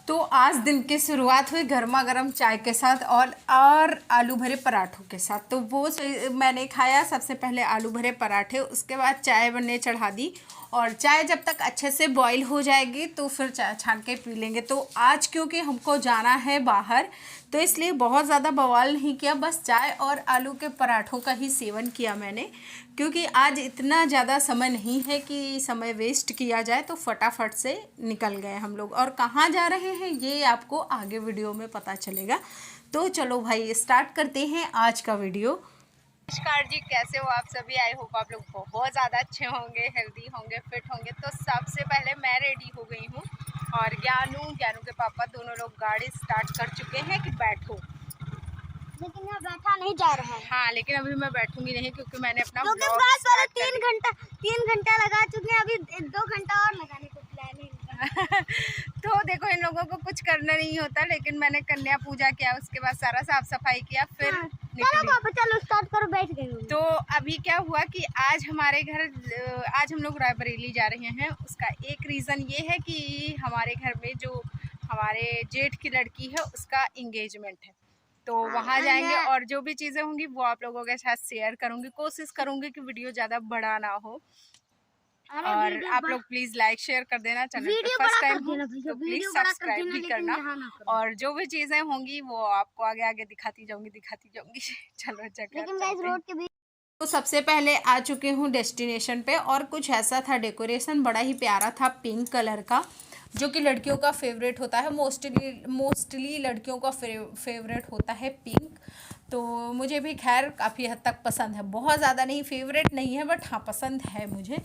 तो आज दिन की शुरुआत हुई गर्मा गर्म चाय के साथ और आलू भरे पराठों के साथ। तो वो मैंने खाया। सबसे पहले आलू भरे पराठे, उसके बाद चाय बनने चढ़ा दी। और चाय जब तक अच्छे से बॉईल हो जाएगी तो फिर चाय छान के पी लेंगे। तो आज क्योंकि हमको जाना है बाहर, तो इसलिए बहुत ज़्यादा बवाल नहीं किया, बस चाय और आलू के पराठों का ही सेवन किया मैंने। क्योंकि आज इतना ज़्यादा समय नहीं है कि समय वेस्ट किया जाए, तो फटाफट से निकल गए हम लोग। और कहाँ जा रहे हैं ये आपको आगे वीडियो में पता चलेगा। तो चलो भाई स्टार्ट करते हैं आज का वीडियो। नमस्कार जी, कैसे हो आप सभी? आई होप आप लोग बहुत ज़्यादा अच्छे होंगे, हेल्दी होंगे, फिट होंगे। तो सबसे पहले मैं रेडी हो गई हूँ और ज्ञानू के पापा दोनों लोग गाड़ी स्टार्ट कर चुके हैं कि बैठो, लेकिन यहाँ बैठा नहीं जा रहा है। हाँ, लेकिन अभी मैं बैठूंगी नहीं क्योंकि मैंने अपना क्योंकि ब्लॉग बस वाले स्टार्ट 3 घंटा लगा चुके हैं, अभी 2 घंटा और लगाने को प्लान है। तो देखो, इन लोगों को कुछ करना नहीं होता, लेकिन मैंने कन्या पूजा किया, उसके बाद सारा साफ सफाई किया, फिर हाँ, चलो पापा चलो स्टार्ट करो, बैठ गई। तो अभी क्या हुआ कि आज हमारे घर, आज हम लोग रायबरेली जा रहे हैं। उसका एक रीज़न ये है कि हमारे घर में जो हमारे जेठ की लड़की है उसका इंगेजमेंट है, तो वहाँ जाएंगे और जो भी चीज़ें होंगी वो आप लोगों के साथ शेयर करूँगी। कोशिश करूँगी कि वीडियो ज़्यादा बड़ा ना हो। और आप लोग प्लीज़ लाइक शेयर कर देना, चैनल पे फर्स्ट टाइम हो तो प्लीज़ सब्सक्राइब भी करना। और जो भी चीज़ें होंगी वो आपको आगे आगे दिखाती जाऊँगी चलो चक्कर। तो सबसे पहले आ चुके हूँ डेस्टिनेशन पे और कुछ ऐसा था डेकोरेशन, बड़ा ही प्यारा था, पिंक कलर का, जो कि लड़कियों का फेवरेट होता है। मोस्टली लड़कियों का फेवरेट होता है पिंक। तो मुझे भी खैर काफ़ी हद तक पसंद है, बहुत ज़्यादा नहीं, फेवरेट नहीं है, बट हाँ पसंद है मुझे।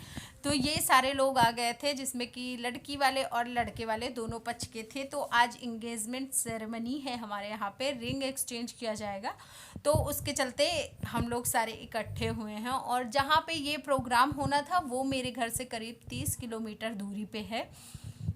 तो ये सारे लोग आ गए थे, जिसमें कि लड़की वाले और लड़के वाले दोनों पक्ष के थे। तो आज इंगेजमेंट सेरेमनी है हमारे यहाँ पे, रिंग एक्सचेंज किया जाएगा, तो उसके चलते हम लोग सारे इकट्ठे हुए हैं। और जहाँ पे ये प्रोग्राम होना था वो मेरे घर से करीब 30 किलोमीटर दूरी पे है,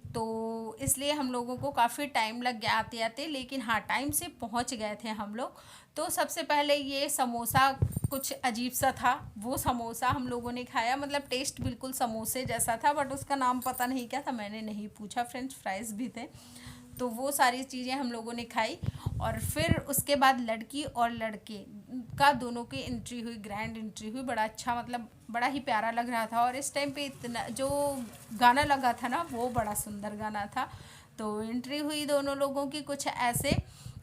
तो इसलिए हम लोगों को काफ़ी टाइम लग गया आते आते, लेकिन हाँ टाइम से पहुँच गए थे हम लोग। तो सबसे पहले ये समोसा कुछ अजीब सा था, वो समोसा हम लोगों ने खाया, मतलब टेस्ट बिल्कुल समोसे जैसा था, बट उसका नाम पता नहीं क्या था, मैंने नहीं पूछा। फ्रेंच फ्राइज़ भी थे, तो वो सारी चीज़ें हम लोगों ने खाई। और फिर उसके बाद लड़की और लड़के का दोनों की एंट्री हुई, ग्रैंड एंट्री हुई, बड़ा अच्छा, मतलब बड़ा ही प्यारा लग रहा था। और इस टाइम पे इतना जो गाना लगा था ना वो बड़ा सुंदर गाना था। तो एंट्री हुई दोनों लोगों की कुछ ऐसे,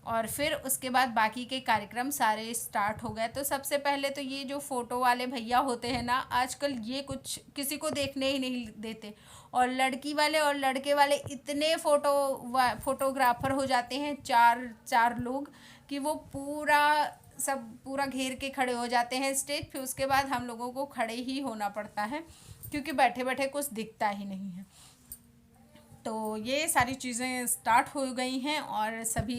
और फिर उसके बाद बाकी के कार्यक्रम सारे स्टार्ट हो गए। तो सबसे पहले तो ये जो फ़ोटो वाले भैया होते हैं ना, आजकल ये कुछ किसी को देखने ही नहीं देते, और लड़की वाले और लड़के वाले इतने फोटोग्राफर हो जाते हैं, चार लोग, कि वो पूरा घेर के खड़े हो जाते हैं स्टेज पे। उसके बाद हम लोगों को खड़े ही होना पड़ता है क्योंकि बैठे बैठे कुछ दिखता ही नहीं है। तो ये सारी चीज़ें स्टार्ट हो गई हैं और सभी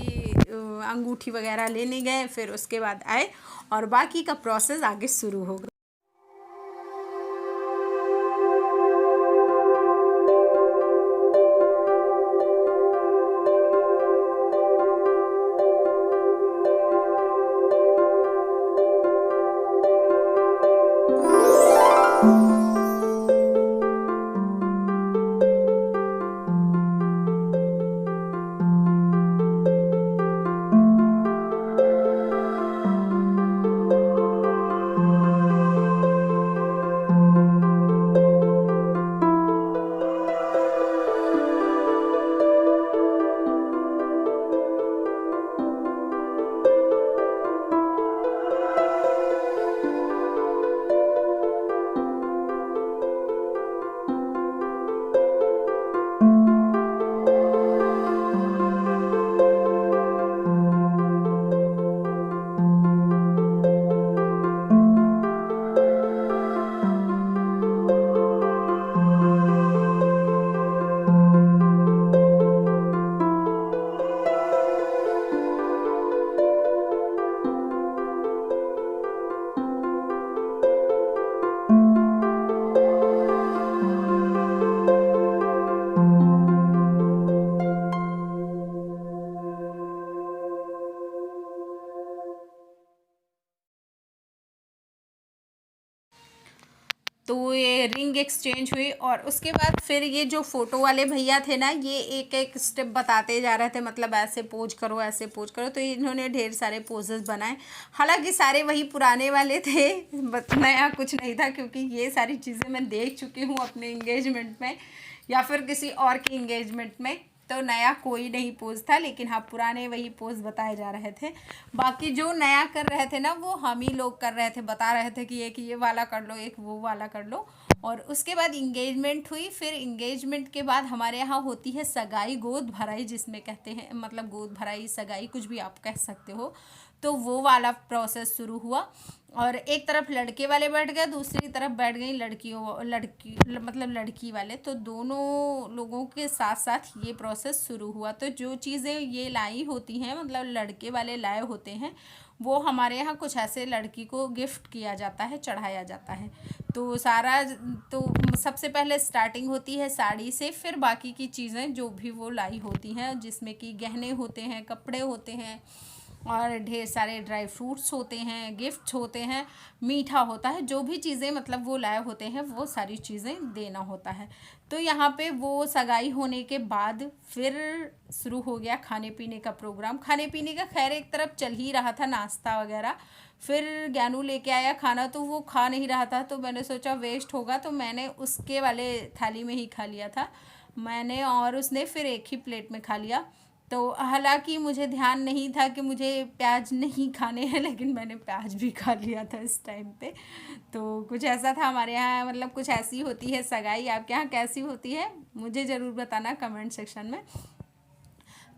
अंगूठी वगैरह लेने गए, फिर उसके बाद आए और बाकी का प्रोसेस आगे शुरू होगा। तो ये रिंग एक्सचेंज हुई और उसके बाद फिर ये जो फ़ोटो वाले भैया थे ना, ये एक एक स्टेप बताते जा रहे थे, मतलब ऐसे पोज करो, ऐसे पोज करो। तो इन्होंने ढेर सारे पोजेस बनाए, हालांकि सारे वही पुराने वाले थे, नया कुछ नहीं था, क्योंकि ये सारी चीज़ें मैं देख चुकी हूँ अपने इंगेजमेंट में या फिर किसी और की इंगेजमेंट में। तो नया कोई नहीं पोज था, लेकिन हाँ पुराने वही पोज बताए जा रहे थे। बाकी जो नया कर रहे थे ना, वो हम ही लोग कर रहे थे, बता रहे थे कि एक ये वाला कर लो, एक वो वाला कर लो। और उसके बाद इंगेजमेंट हुई। फिर इंगेजमेंट के बाद हमारे यहाँ होती है सगाई, गोद भराई जिसमें कहते हैं, मतलब गोद भराई, सगाई, कुछ भी आप कह सकते हो। तो वो वाला प्रोसेस शुरू हुआ और एक तरफ लड़के वाले बैठ गए, दूसरी तरफ बैठ गई लड़की मतलब लड़की वाले। तो दोनों लोगों के साथ साथ ये प्रोसेस शुरू हुआ। तो जो चीज़ें ये लाई होती हैं, मतलब लड़के वाले लाए होते हैं, वो हमारे यहाँ कुछ ऐसे लड़की को गिफ्ट किया जाता है, चढ़ाया जाता है। तो सारा, तो सबसे पहले स्टार्टिंग होती है साड़ी से, फिर बाकी की चीज़ें जो भी वो लाई होती हैं, जिसमें कि गहने होते हैं, कपड़े होते हैं और ढेर सारे ड्राई फ्रूट्स होते हैं, गिफ्ट्स होते हैं, मीठा होता है, जो भी चीज़ें मतलब वो लाए होते हैं, वो सारी चीज़ें देना होता है। तो यहाँ पे वो सगाई होने के बाद फिर शुरू हो गया खाने पीने का प्रोग्राम। खाने पीने का खैर एक तरफ चल ही रहा था, नाश्ता वगैरह। फिर ज्ञानू लेके आया खाना, तो वो खा नहीं रहा था, तो मैंने सोचा वेस्ट होगा, तो मैंने उसके वाले थाली में ही खा लिया था मैंने, और उसने फिर एक ही प्लेट में खा लिया। तो हालांकि मुझे ध्यान नहीं था कि मुझे प्याज नहीं खाने हैं, लेकिन मैंने प्याज भी खा लिया था इस टाइम पे। तो कुछ ऐसा था हमारे यहाँ, मतलब कुछ ऐसी होती है सगाई। आपके यहाँ कैसी होती है मुझे ज़रूर बताना कमेंट सेक्शन में।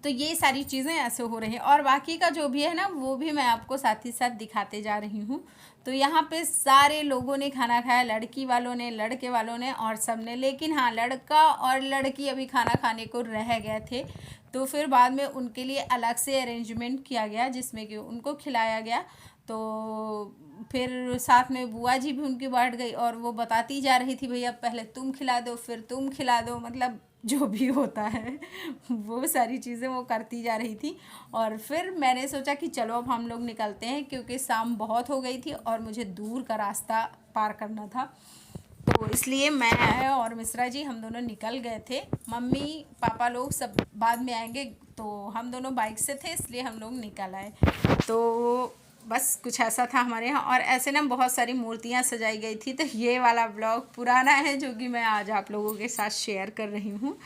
तो ये सारी चीज़ें ऐसे हो रही हैं और बाकी का जो भी है ना, वो भी मैं आपको साथ ही साथ दिखाते जा रही हूँ। तो यहाँ पे सारे लोगों ने खाना खाया, लड़की वालों ने, लड़के वालों ने और सब ने। लेकिन हाँ, लड़का और लड़की अभी खाना खाने को रह गए थे, तो फिर बाद में उनके लिए अलग से अरेंजमेंट किया गया, जिसमें कि उनको खिलाया गया। तो फिर साथ में बुआ जी भी उनकी बैठ गई और वो बताती जा रही थी, भैया पहले तुम खिला दो, फिर तुम खिला दो, मतलब जो भी होता है वो सारी चीज़ें वो करती जा रही थी। और फिर मैंने सोचा कि चलो अब हम लोग निकलते हैं, क्योंकि शाम बहुत हो गई थी और मुझे दूर का रास्ता पार करना था। तो इसलिए मैं और मिश्रा जी हम दोनों निकल गए थे। मम्मी पापा लोग सब बाद में आएंगे, तो हम दोनों बाइक से थे, इसलिए हम लोग निकल आए। तो बस कुछ ऐसा था हमारे यहाँ। और ऐसे ना बहुत सारी मूर्तियाँ सजाई गई थी। तो ये वाला ब्लॉग पुराना है, जो कि मैं आज आप लोगों के साथ शेयर कर रही हूँ।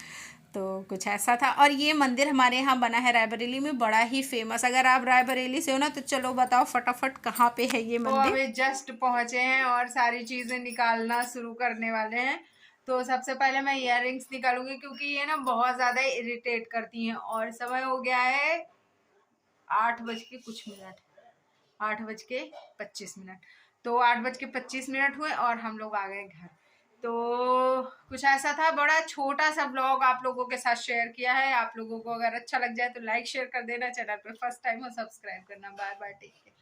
तो कुछ ऐसा था। और ये मंदिर हमारे यहाँ बना है रायबरेली में, बड़ा ही फेमस। अगर आप रायबरेली से हो ना, तो चलो बताओ फटाफट कहाँ पे है ये मंदिर। अभी जस्ट पहुँचे हैं और सारी चीज़ें निकालना शुरू करने वाले हैं। तो सबसे पहले मैं इयररिंग्स निकालूंगी, क्योंकि ये ना बहुत ज़्यादा इरिटेट करती हैं। और समय हो गया है 8:00 8:25। तो 8:25 हुए और हम लोग आ गए घर। तो कुछ ऐसा था, बड़ा छोटा सा ब्लॉग आप लोगों के साथ शेयर किया है। आप लोगों को अगर अच्छा लग जाए तो लाइक शेयर कर देना, चैनल पे फर्स्ट टाइम हो सब्सक्राइब करना। Bye bye, take care.